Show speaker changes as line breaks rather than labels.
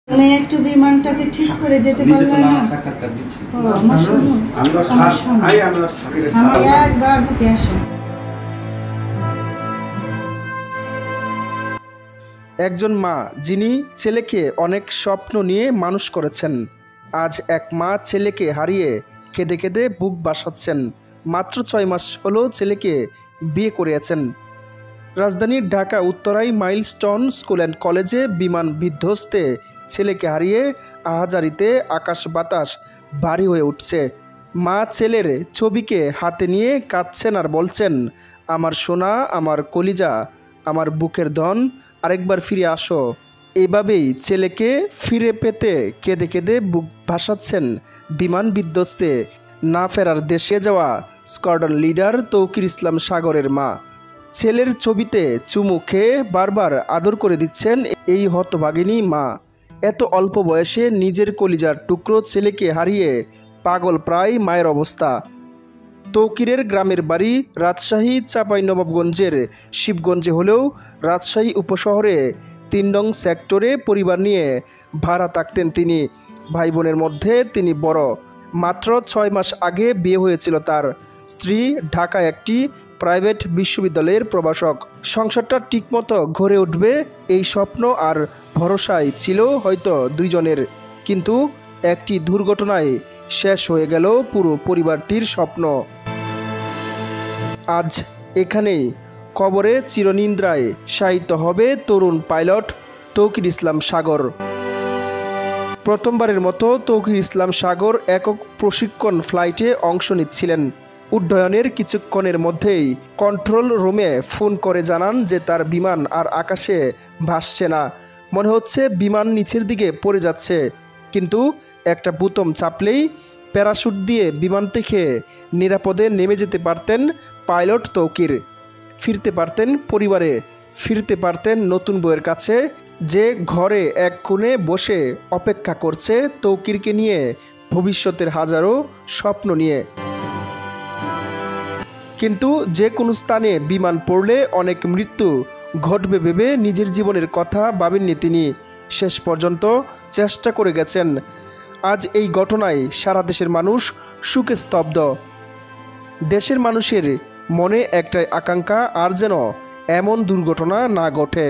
আমি একটু বিমানটাকে ঠিক করে যেতে পারলাম না। একবার ঢুকে আসো।
একজন মা যিনি ছেলেকে অনেক স্বপ্ন নিয়ে মানুষ করেছেন, আজ এক মা ছেলেকে হারিয়ে কেঁদে কেঁদে বুক বাসাচ্ছেন। মাত্র 6 মাস হলো ছেলেকে বিয়ে করিয়েছেন। রাজধানীর ঢাকা উত্তরায় মাইলস্টোন স্কুল অ্যান্ড কলেজে বিমান বিধ্বস্তে ছেলেকে হারিয়ে আহাজারিতে আকাশ বাতাস ভারী হয়ে উঠছে। মা ছেলের ছবিকে হাতে নিয়ে কাঁদছেন আর বলছেন, আমার সোনা, আমার কলিজা, আমার বুকের ধন, আরেকবার ফিরে আসো। এভাবেই ছেলেকে ফিরে পেতে কেঁদে কেঁদে বুক ভাসাচ্ছেন বিমান বিধ্বস্তে না ফেরার দেশে যাওয়া স্কোয়াড্রন লিডার তৌকির ইসলাম সাগরের মা। ছেলের ছবিতে চুমু খেয়ে বারবার আদর করে দিচ্ছেন এই হতভাগিনী মা। এত অল্প বয়সে নিজের কলিজার টুকরো ছেলেকে হারিয়ে পাগল প্রায় মায়ের অবস্থা। তৌকিরের গ্রামের বাড়ি রাজশাহী চাঁপাইনবাবগঞ্জের শিবগঞ্জে হলেও রাজশাহী উপশহরে 3 নং সেক্টরে পরিবার নিয়ে ভাড়া থাকতেন তিনি। ভাই বোনের মধ্যে তিনি বড়। মাত্র 6 মাস আগে বিয়ে হয়েছিল তার। স্ত্রী ঢাকায় একটি প্রাইভেট বিশ্ববিদ্যালয়ের প্রভাষক। সংসারটা ঠিকমতো গড়ে উঠবে এই স্বপ্ন আর ভরসাই ছিল হয়তো দুইজনের, কিন্তু একটি দুর্ঘটনায় শেষ হয়ে গেল পুরো পরিবারটির স্বপ্ন। আজ এখানেই কবরে চিরনিদ্রায় শায়িত হবে তরুণ পাইলট তৌকির ইসলাম সাগর। প্রথমবারের মতো তৌকির ইসলাম সাগর একক প্রশিক্ষণ ফ্লাইটে অংশ নিচ্ছিলেন। উড্ডয়নের কিছুক্ষণের মধ্যেই কন্ট্রোল রুমে ফোন করে জানান যে তার বিমান আর আকাশে ভাসছে না, মনে হচ্ছে বিমান নিচের দিকে পড়ে যাচ্ছে। কিন্তু একটা বুতাম চাপলেই প্যারাশুট দিয়ে বিমান থেকে নিরাপদে নেমে যেতে পারতেন পাইলট তৌকির। ফিরতে পারতেন পরিবারে, ফিরতে পারতেন নতুন বউয়ের কাছে, যে ঘরে এক কোণে বসে অপেক্ষা করছে তৌকিরকে নিয়ে ভবিষ্যতের হাজারো স্বপ্ন নিয়ে। কিন্তু যে কোনো স্থানে বিমান পড়লে অনেক মৃত্যু ঘটবে ভেবে নিজের জীবনের কথা ভাবেননি তিনি। শেষ পর্যন্ত চেষ্টা করে গেছেন। আজ এই ঘটনায় সারা দেশের মানুষ শোকে স্তব্ধ। দেশের মানুষের মনে একটাই আকাঙ্ক্ষা, আর যেন এমন দুর্ঘটনা না ঘটে।